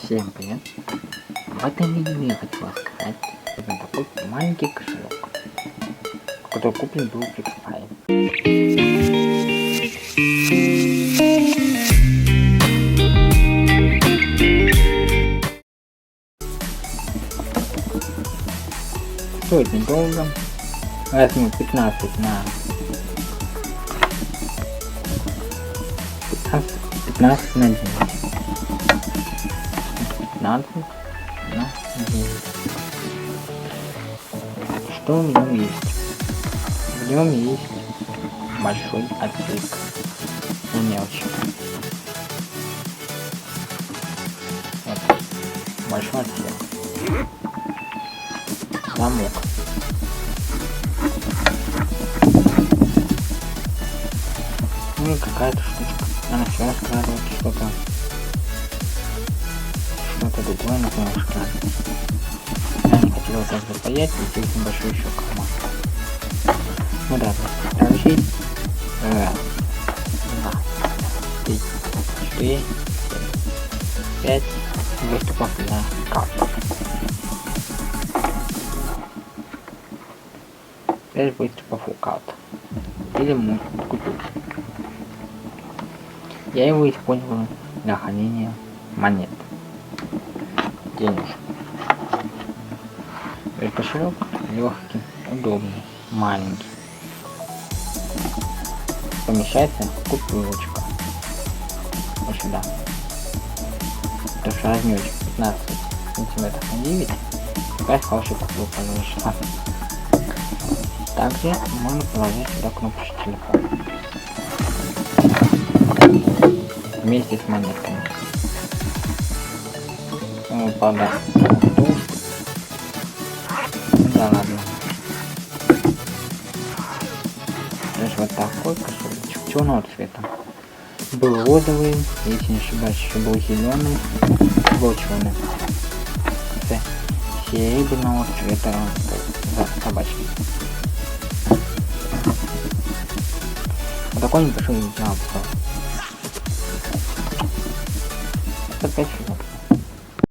Всем привет! В этом видео я хочу рассказать про такой маленький кошелек, который куплен был в Фикспайре. Стоит недолго, возьму 15 на 15 на 9. 15 на 9. Что в нем есть? В нем есть большой отсек и мелочи. Вот. Большой отсек. Замок. Ну и какая-то штучка. Она все раскладывает что-то другое на бумажке. Я не хотел вот так застоять, и здесь небольшой еще карман. Ну да, торчит. Раз, два, три, четыре, пять выступов для карты. 5 выступов у карты. Или купить. Я его использую для хранения монет. Денежек. Кошелек легкий, удобный, маленький. Помещается купюрочка. Вот сюда. Потому что размерчик 15 сантиметров на 9. Такая хорошая купюрка вышла. Также можно положить сюда кнопочку телефона. Вместе с монетками. Ну, правда, да ладно. То есть вот такой кошелечек черного цвета. Был розовый, если не ошибаюсь, еще был зеленый, был черный. Серебряного цвета собачки. Вот такой небольшой запах. Это 5 штук.